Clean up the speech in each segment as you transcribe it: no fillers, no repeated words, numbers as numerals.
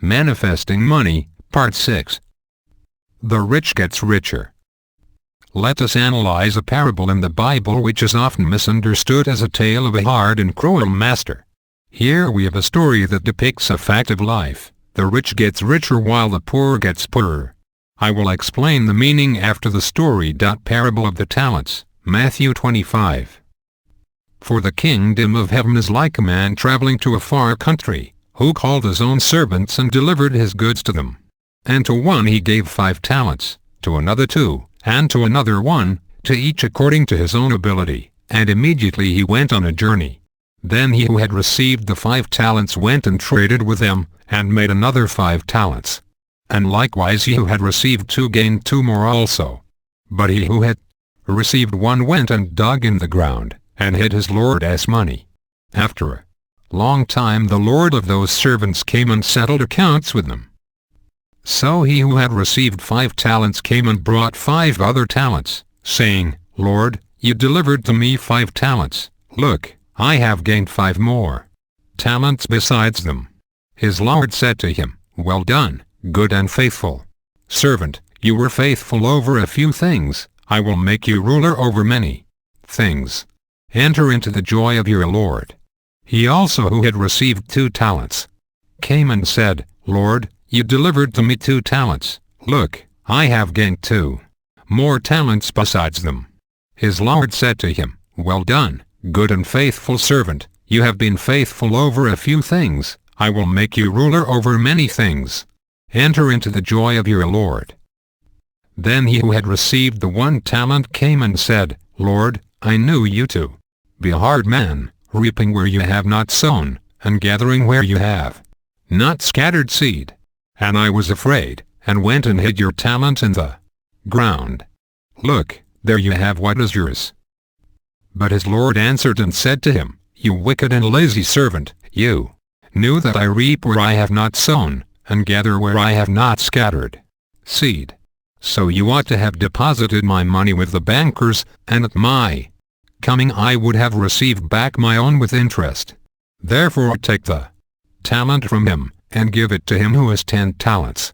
Manifesting Money, Part 6. The rich gets richer. Let us analyze a parable in the Bible which is often misunderstood as a tale of a hard and cruel master. Here we have a story that depicts a fact of life. The rich gets richer while the poor gets poorer. I will explain the meaning after the story. Parable of the Talents, Matthew 25. For the kingdom of heaven is like a man traveling to a far country, who called his own servants and delivered his goods to them. And to one he gave 5 talents, to another 2, and to another 1, to each according to his own ability, and immediately he went on a journey. Then he who had received the 5 talents went and traded with them, and made another 5 talents. And likewise he who had received 2 gained 2 more also. But he who had received 1 went and dug in the ground, and hid his lord's money. After a long time the lord of those servants came and settled accounts with them. So he who had received 5 talents came and brought 5 other talents, saying, Lord, you delivered to me 5 talents. Look, I have gained 5 more talents besides them. His lord said to him, Well done, good and faithful servant. You were faithful over a few things. I will make you ruler over many things. Enter into the joy of your Lord. He also who had received 2 talents came and said, Lord, you delivered to me 2 talents. Look, I have gained 2 more talents besides them. His lord said to him, Well done, good and faithful servant. You have been faithful over a few things. I will make you ruler over many things. Enter into the joy of your Lord. Then he who had received the 1 talent came and said, Lord, I knew you to be a hard man, reaping where you have not sown, and gathering where you have not scattered seed. And I was afraid, and went and hid your talent in the ground. Look, there you have what is yours. But his lord answered and said to him, You wicked and lazy servant, you knew that I reap where I have not sown, and gather where I have not scattered seed. So you ought to have deposited my money with the bankers, and at my coming I would have received back my own with interest. Therefore take the talent from him, and give it to him who has 10 talents.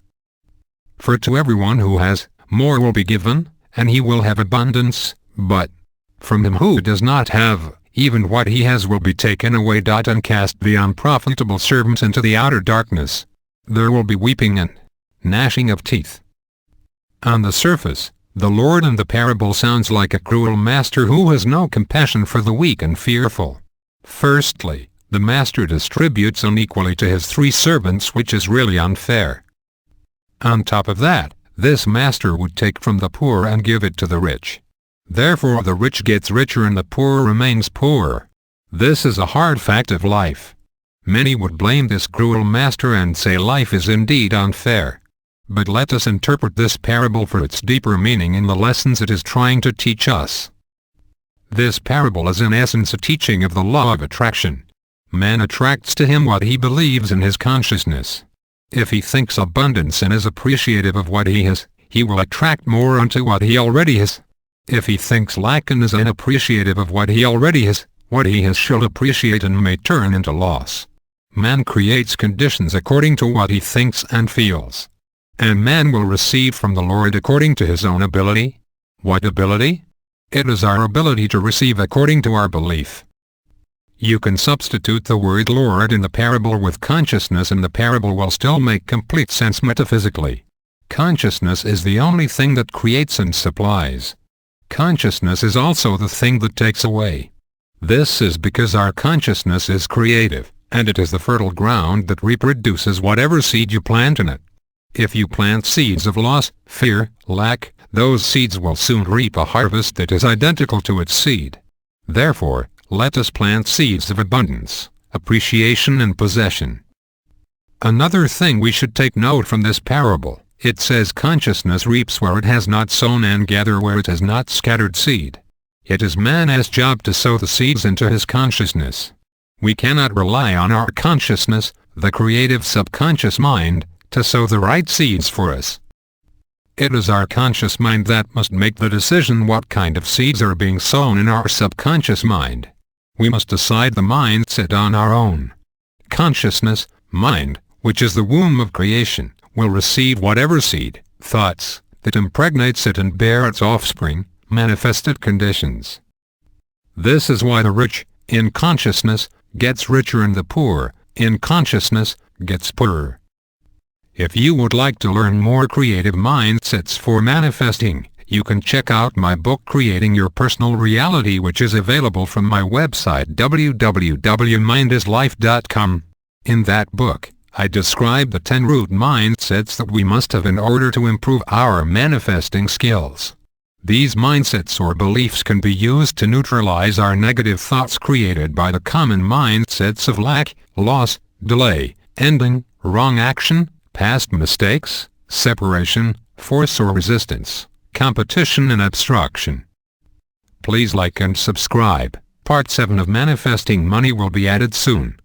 For to everyone who has, more will be given, and he will have abundance, but from him who does not have, even what he has will be taken away. And cast the unprofitable servant into the outer darkness. There will be weeping and gnashing of teeth. On the surface, the Lord in the parable sounds like a cruel master who has no compassion for the weak and fearful. Firstly, the master distributes unequally to his 3 servants, which is really unfair. On top of that, this master would take from the poor and give it to the rich. Therefore the rich gets richer and the poor remains poor. This is a hard fact of life. Many would blame this cruel master and say life is indeed unfair. But let us interpret this parable for its deeper meaning in the lessons it is trying to teach us. This parable is in essence a teaching of the law of attraction. Man attracts to him what he believes in his consciousness. If he thinks abundance and is appreciative of what he has, he will attract more unto what he already has. If he thinks lack and is unappreciative of what he already has, what he has shall appreciate and may turn into loss. Man creates conditions according to what he thinks and feels. And man will receive from the Lord according to his own ability. What ability? It is our ability to receive according to our belief. You can substitute the word Lord in the parable with consciousness and the parable will still make complete sense metaphysically. Consciousness is the only thing that creates and supplies. Consciousness is also the thing that takes away. This is because our consciousness is creative, and it is the fertile ground that reproduces whatever seed you plant in it. If you plant seeds of loss, fear, lack, those seeds will soon reap a harvest that is identical to its seed. Therefore, let us plant seeds of abundance, appreciation and possession. Another thing we should take note from this parable, it says consciousness reaps where it has not sown and gather where it has not scattered seed. It is man's job to sow the seeds into his consciousness. We cannot rely on our consciousness, the creative subconscious mind, to sow the right seeds for us. It is our conscious mind that must make the decision what kind of seeds are being sown in our subconscious mind. We must decide the mindset on our own. Consciousness, mind, which is the womb of creation, will receive whatever seed, thoughts, that impregnates it and bear its offspring, manifested conditions. This is why the rich, in consciousness, gets richer and the poor, in consciousness, gets poorer. If you would like to learn more creative mindsets for manifesting, you can check out my book Creating Your Personal Reality, which is available from my website www.mindislife.com. In that book, I describe the 10 root mindsets that we must have in order to improve our manifesting skills. These mindsets or beliefs can be used to neutralize our negative thoughts created by the common mindsets of lack, loss, delay, ending, wrong action, past mistakes, separation, force or resistance, competition and obstruction. Please like and subscribe. Part 7 of Manifesting Money will be added soon.